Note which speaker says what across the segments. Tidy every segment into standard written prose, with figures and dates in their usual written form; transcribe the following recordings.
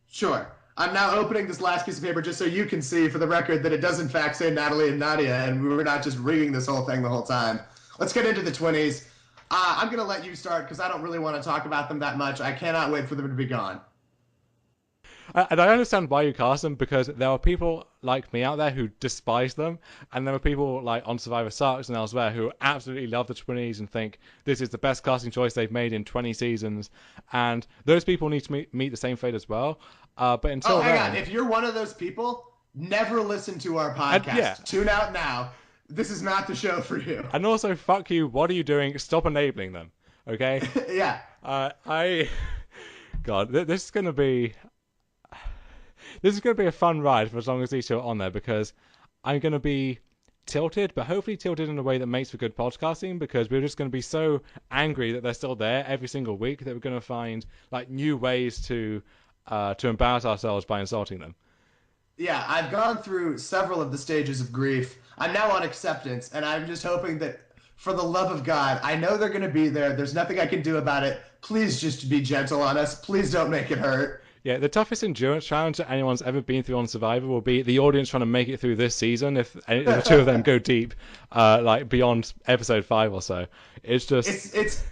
Speaker 1: Sure. I'm now opening this last piece of paper just so you can see for the record that it does in fact say Natalie and Nadia, and we were not just rigging this whole thing the whole time. Let's get into the 20s. I'm going to let you start because I don't really want to talk about them that much. I cannot wait for them to be gone.
Speaker 2: And I understand why you cast them because there are people like me out there who despise them, and there are people like on Survivor Sucks and elsewhere who absolutely love the 20s and think this is the best casting choice they've made in 20 seasons. And those people need to meet the same fate as well. But
Speaker 1: Oh,
Speaker 2: until
Speaker 1: hang on.
Speaker 2: then,
Speaker 1: If you're one of those people, never listen to our
Speaker 2: and yeah,
Speaker 1: podcast. Tune out now. This is not the show for you.
Speaker 2: and also fuck you. What are you doing? Stop enabling them. Okay.
Speaker 1: Yeah.
Speaker 2: I God, this is gonna be a fun ride for as long as these two are on there because I'm gonna be tilted, but hopefully tilted in a way that makes for good podcasting because we're just going to be so angry that they're still there every single week that we're going to find like new ways to embarrass ourselves by insulting them.
Speaker 1: Yeah, I've gone through several of the stages of grief. I'm now on acceptance, and I'm just hoping that, for the love of God, I know they're going to be there. There's nothing I can do about it. Please just be gentle on us. Please don't make it hurt.
Speaker 2: Yeah, the toughest endurance challenge that anyone's ever been through on Survivor will be the audience trying to make it through this season. If the two of them go deep, like beyond episode 5 or so, it's just
Speaker 1: It's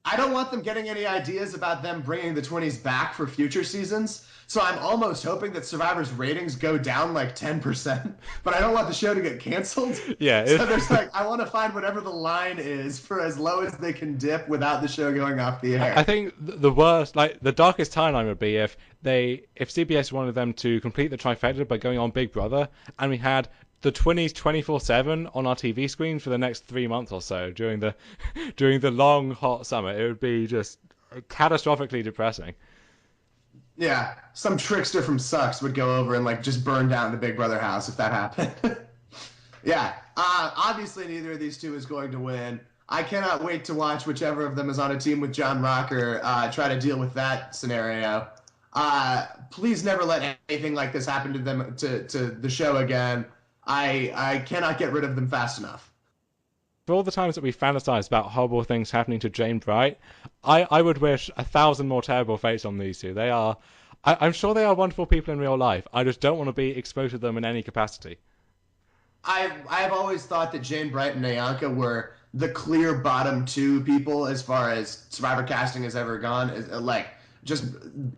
Speaker 1: I don't want them getting any ideas about them bringing the 20s back for future seasons. So I'm almost hoping that Survivor's ratings go down like 10%, but I don't want the show to get canceled.
Speaker 2: yeah.
Speaker 1: So there's like, I want to find whatever the line is for as low as they can dip without the show going off the
Speaker 2: I
Speaker 1: air.
Speaker 2: think the worst, like the darkest timeline would be if CBS wanted them to complete the trifecta by going on Big Brother, and we had the 20s 24/7 on our TV screen for the next 3 months or so during the during the long hot summer. It would be just catastrophically depressing.
Speaker 1: Yeah, some trickster from Sucks would go over and like just burn down the Big Brother house if that happened. Yeah, obviously neither of these two is going to win. I cannot wait to watch whichever of them is on a team with John Rocker try to deal with that scenario. Please never let anything like this happen to them to the show again. I cannot get rid of them fast enough.
Speaker 2: For all the times that we fantasize about horrible things happening to Jane Bright, I would wish 1,000 more terrible fates on these two. I'm sure they are wonderful people in real life. I just don't want to be exposed to them in any capacity.
Speaker 1: I've always thought that Jane Bright and Nyanka were the clear bottom two people as far as Survivor casting has ever gone. Like just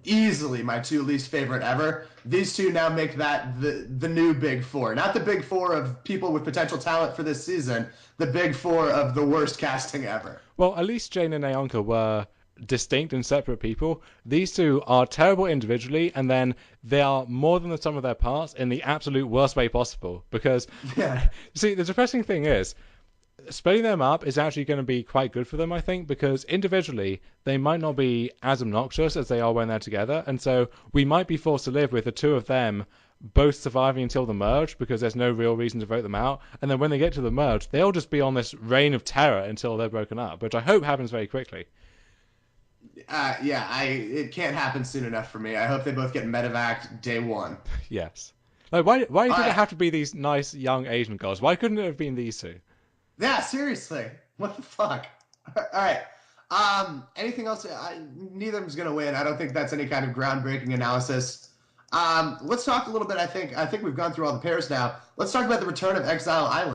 Speaker 1: easily my two least favorite ever. These two now make that the new big four, not the big four of people with potential talent for this season, the big four of the worst casting ever.
Speaker 2: Well, at least Jane and Nayanka were distinct and separate people. These two are terrible individually, and then they are more than the sum of their parts in the absolute worst way possible. Because,
Speaker 1: Yeah.
Speaker 2: see, the depressing thing is, splitting them up is actually going to be quite good for them, I think, because individually they might not be as obnoxious as they are when they're together, and so we might be forced to live with the two of them both surviving until the merge because there's no real reason to vote them out, and then when they get to the merge, they'll just be on this reign of terror until they're broken up, which I hope happens very quickly.
Speaker 1: Yeah, it can't happen soon enough for me. I hope they both get medevac day one.
Speaker 2: Yes. Like, why
Speaker 1: All
Speaker 2: did it
Speaker 1: right.
Speaker 2: have to be these nice young Asian girls? Why couldn't it have been these two?
Speaker 1: Yeah, seriously. What the fuck? All right. Anything else? Neither of them's gonna win. I don't think that's any kind of groundbreaking analysis. Let's talk a little bit. I think we've gone through all the pairs now. Let's talk about the return of Exile Island.